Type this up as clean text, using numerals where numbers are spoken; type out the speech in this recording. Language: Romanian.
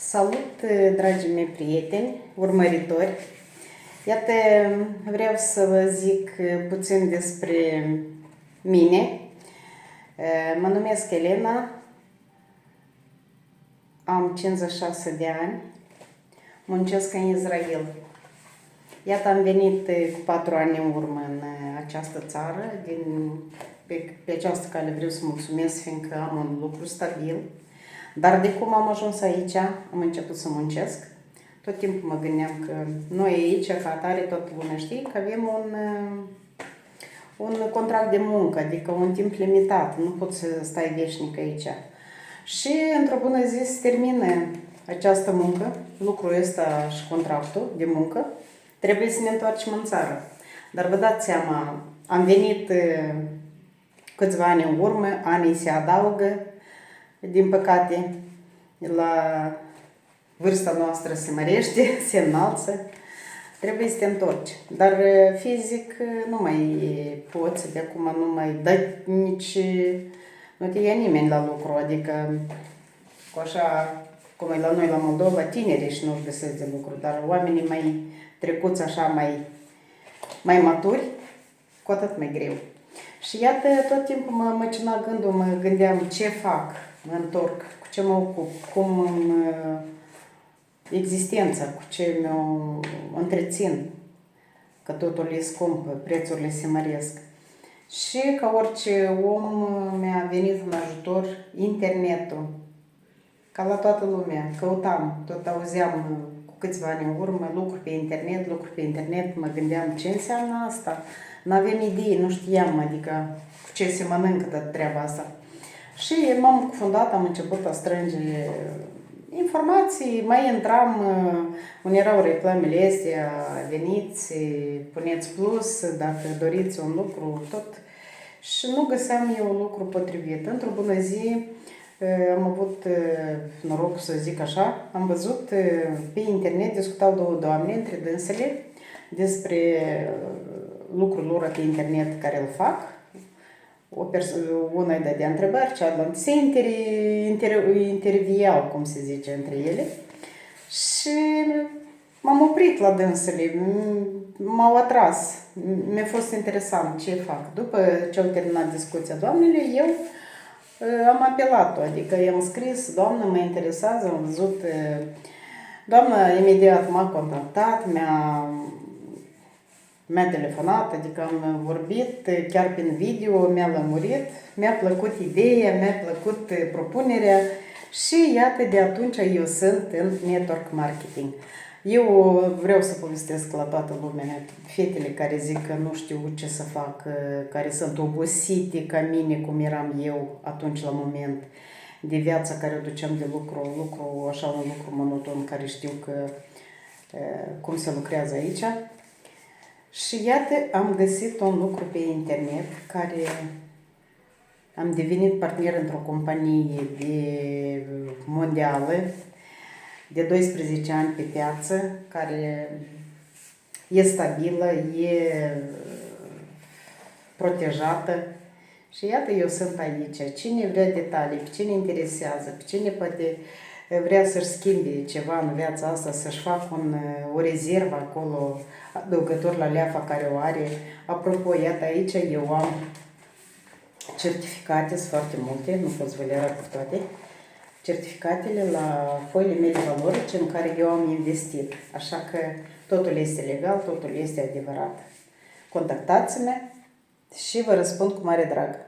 Salut, dragii mei prieteni, urmăritori! Iată, vreau să vă zic puțin despre mine. Mă numesc Elena, am 56 de ani, muncesc în Israel. Iată, am venit cu 4 ani în urmă în această țară. Pe această cale vreau să mulțumesc, fiindcă am un lucru stabil. Dar de cum am ajuns aici, am început să muncesc. Tot timpul mă gândeam că noi aici, ca atare, toată lumea știe că avem un contract de muncă, adică un timp limitat. Nu poți să stai veșnic aici. Și într-o bună zi se termină această muncă, lucrul ăsta și contractul de muncă. Trebuie să ne întoarcem în țară. Dar vă dați seama, am venit câțiva ani în urmă, anii se adaugă, din păcate, la vârsta noastră se mărește, se înalță, trebuie să te întorci. Dar fizic nu mai poți, de acum nu mai dă nici, nu te ia nimeni la lucru, adică cu așa, cum e la noi la Moldova, tinerii și nu-și găsesc de lucru, dar oamenii mai trecuți așa, mai maturi, cu atât mai greu. Și iată, tot timpul mă măcina gândul, mă gândeam ce fac, mă întorc, cu ce mă ocup, cum existența, cu ce mă întrețin, că totul e scump, prețurile se măresc. Și ca orice om mi-a venit în ajutor internetul, ca la toată lumea, căutam, tot auzeam cu câțiva ani în urmă, lucruri pe internet, mă gândeam ce înseamnă asta. N-aveam idei, nu știam, adică cu ce se mănâncă de treaba asta. Și m-am cufundat, am început a strânge informații, mai intram, unde erau reclamele astea, veniți, puneți plus, dacă doriți un lucru, tot. Și nu găseam eu un lucru potrivit. Într-o bună zi am avut noroc, să zic așa, am văzut pe internet, discutau două doamne între dânsele despre lucrul lor pe internet care îl fac. Una îi dădea întrebări, cealaltă se interviau, cum se zice, între ele. Și m-am oprit la dânsele, m-au atras, mi-a fost interesant ce fac. După ce au terminat discuția doamnele, eu am apelat-o, adică i-am scris, doamnă, mă interesează, am văzut, doamna imediat m-a contactat, mi-a telefonat, adică am vorbit chiar prin video, mi-a lămurit, mi-a plăcut ideea, mi-a plăcut propunerea și iată, de atunci eu sunt în network marketing. Eu vreau să povestesc la toată lumea, fetele care zic că nu știu ce să fac, care sunt obosite ca mine, cum eram eu atunci la moment, de viața care o duceam de lucru, așa un lucru monoton, care știu că cum se lucrează aici. Și iată, am găsit un lucru pe internet care am devenit partener într-o companie mondială de 12 ani pe piață, care e stabilă, e protejată. Și iată, eu sunt aici. Cine vrea detalii, pe cine interesează, pe cine poate vrea să-și schimbe ceva în viața asta, să-și facă o rezervă acolo, adăugător la leafa care o are. Apropo, iată aici, eu am certificate, sunt foarte multe, nu pot să vă le arăt pe toate, certificatele la foile mele valorice în care eu am investit. Așa că totul este legal, totul este adevărat. Contactați-mă și vă răspund cu mare drag.